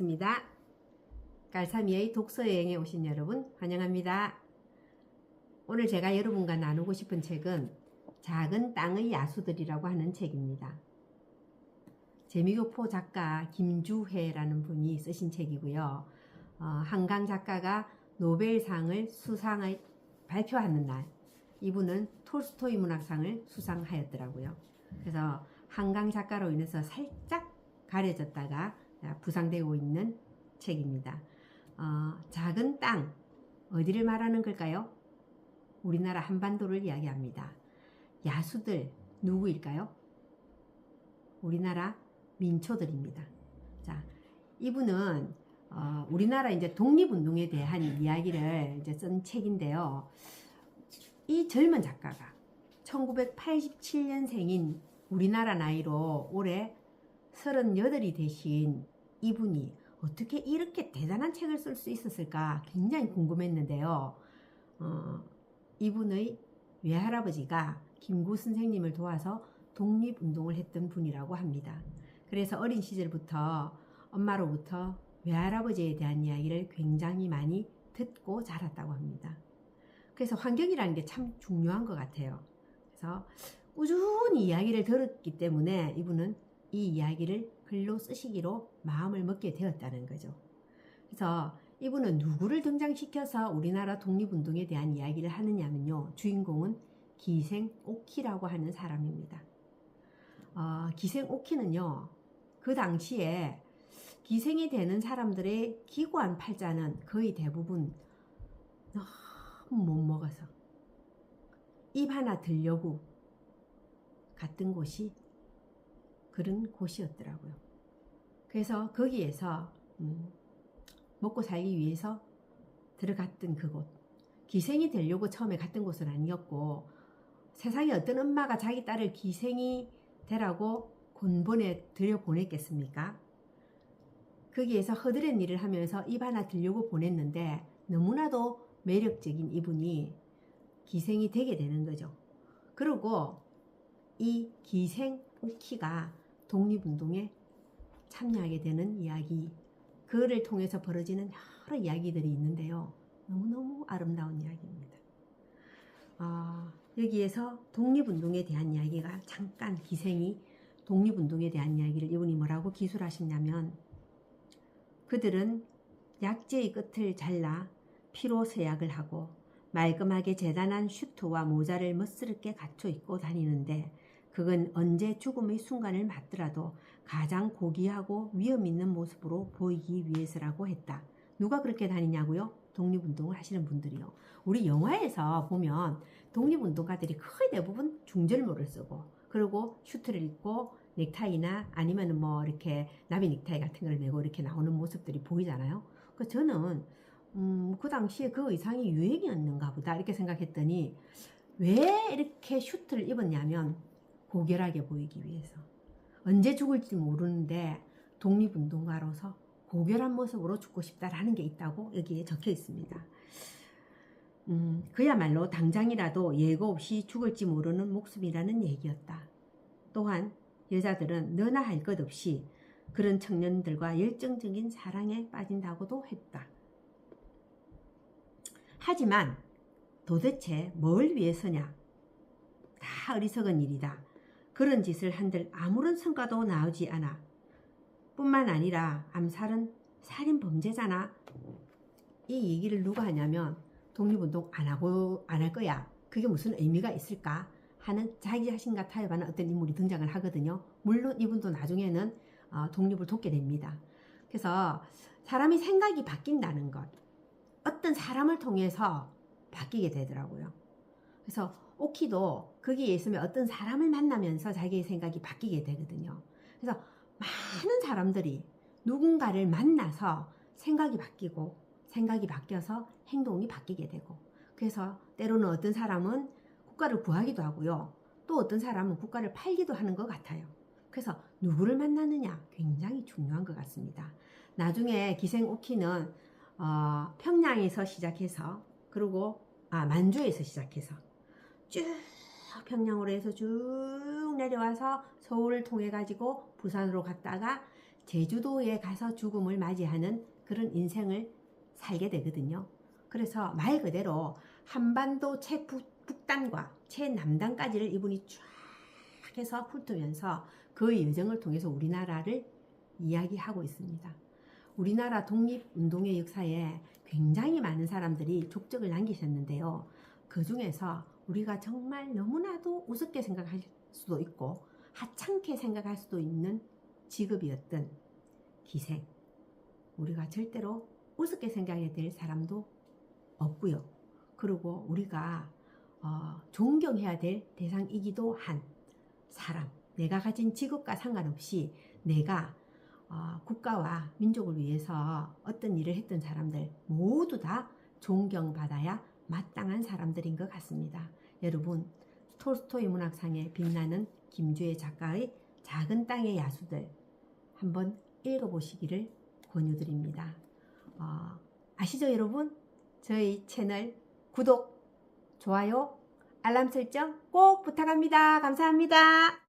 반갑습니다. 깔삼이의 독서여행에 오신 여러분 환영합니다. 오늘 제가 여러분과 나누고 싶은 책은 작은 땅의 야수들이라고 하는 책입니다. 재미교포 작가 김주회라는 분이 쓰신 책이고요. 한강 작가가 노벨상을 발표하는 날 이분은 톨스토이 문학상을 수상하였더라고요. 그래서 한강 작가로 인해서 살짝 가려졌다가 부상되고 있는 책입니다. 작은 땅, 어디를 말하는 걸까요? 우리나라 한반도를 이야기합니다. 야수들 누구일까요? 우리나라 민초들입니다. 자, 이분은 우리나라 이제 독립운동에 대한 이야기를 이제 쓴 책인데요. 이 젊은 작가가 1987년생인 우리나라 나이로 올해 38이 되신 이분이 어떻게 이렇게 대단한 책을 쓸 수 있었을까 굉장히 궁금했는데요. 이분의 외할아버지가 김구 선생님을 도와서 독립운동을 했던 분이라고 합니다. 그래서 어린 시절부터 엄마로부터 외할아버지에 대한 이야기를 굉장히 많이 듣고 자랐다고 합니다. 그래서 환경이라는 게 참 중요한 것 같아요. 그래서 꾸준히 이야기를 들었기 때문에 이분은 이 이야기를 글로 쓰시기로 마음을 먹게 되었다는 거죠. 그래서 이분은 누구를 등장시켜서 우리나라 독립운동에 대한 이야기를 하느냐면요. 주인공은 기생 오키라고 하는 사람입니다. 기생 오키는요. 그 당시에 기생이 되는 사람들의 기고한 팔자는 거의 대부분 너무 못 먹어서 입 하나 들려고 갔던 곳이 그런 곳이었더라고요. 그래서 거기에서 먹고 살기 위해서 들어갔던 그곳, 기생이 되려고 처음에 갔던 곳은 아니었고 세상에 어떤 엄마가 자기 딸을 기생이 되라고 곤본에 들여보냈겠습니까? 거기에서 허드렛 일을 하면서 입 하나 들려고 보냈는데 너무나도 매력적인 이분이 기생이 되게 되는 거죠. 그리고 이 기생 오키가 독립운동에 참여하게 되는 이야기, 그를 통해서 벌어지는 여러 이야기들이 있는데요. 너무너무 아름다운 이야기입니다. 여기에서 독립운동에 대한 이야기가 잠깐 기생이 독립운동에 대한 이야기를 이분이 뭐라고 기술하셨냐면 그들은 약재의 끝을 잘라 피로 세약을 하고 말끔하게 재단한 슈트와 모자를 멋스럽게 갖춰 입고 다니는데 그건 언제 죽음의 순간을 맞더라도 가장 고귀하고 위험 있는 모습으로 보이기 위해서라고 했다. 누가 그렇게 다니냐고요? 독립운동을 하시는 분들이요. 우리 영화에서 보면 독립운동가들이 거의 대부분 중절모를 쓰고 그리고 슈트를 입고 넥타이나 아니면 뭐 이렇게 나비 넥타이 같은 걸 메고 이렇게 나오는 모습들이 보이잖아요. 그 저는 그 당시에 그 의상이 유행이었는가 보다 이렇게 생각했더니 왜 이렇게 슈트를 입었냐면 고결하게 보이기 위해서. 언제 죽을지 모르는데 독립운동가로서 고결한 모습으로 죽고 싶다라는 게 있다고 여기에 적혀 있습니다. 그야말로 당장이라도 예고 없이 죽을지 모르는 목숨이라는 얘기였다. 또한 여자들은 너나 할 것 없이 그런 청년들과 열정적인 사랑에 빠진다고도 했다. 하지만 도대체 뭘 위해서냐? 다 어리석은 일이다. 그런 짓을 한들 아무런 성과도 나오지 않아. 뿐만 아니라 암살은 살인 범죄잖아. 이 얘기를 누가 하냐면 독립운동 안 할 거야. 그게 무슨 의미가 있을까? 하는 자기 자신과 타협하는 어떤 인물이 등장을 하거든요. 물론 이분도 나중에는 독립을 돕게 됩니다. 그래서 사람이 생각이 바뀐다는 것, 어떤 사람을 통해서 바뀌게 되더라고요. 그래서 오키도 거기에 있으면 어떤 사람을 만나면서 자기의 생각이 바뀌게 되거든요. 그래서 많은 사람들이 누군가를 만나서 생각이 바뀌고 생각이 바뀌어서 행동이 바뀌게 되고 그래서 때로는 어떤 사람은 국가를 구하기도 하고요. 또 어떤 사람은 국가를 팔기도 하는 것 같아요. 그래서 누구를 만나느냐 굉장히 중요한 것 같습니다. 나중에 기생 오키는 평양에서 시작해서 그리고 만주에서 시작해서 쭉 평양으로 해서 쭉 내려와서 서울을 통해 가지고 부산으로 갔다가 제주도에 가서 죽음을 맞이하는 그런 인생을 살게 되거든요. 그래서 말 그대로 한반도 최북단과 최남단까지를 이분이 쫙 해서 훑으면서 그 여정을 통해서 우리나라를 이야기하고 있습니다. 우리나라 독립운동의 역사에 굉장히 많은 사람들이 족적을 남기셨는데요. 그 중에서 우리가 정말 너무나도 우습게 생각할 수도 있고 하찮게 생각할 수도 있는 직업이었던 기생. 우리가 절대로 우습게 생각해야 될 사람도 없고요. 그리고 우리가 존경해야 될 대상이기도 한 사람. 내가 가진 직업과 상관없이 내가 국가와 민족을 위해서 어떤 일을 했던 사람들 모두 다 존경받아야 마땅한 사람들인 것 같습니다. 여러분, 톨스토이 문학상에 빛나는 김주혜 작가의 작은 땅의 야수들 한번 읽어보시기를 권유드립니다. 아시죠 여러분? 저희 채널 구독, 좋아요, 알람 설정 꼭 부탁합니다. 감사합니다.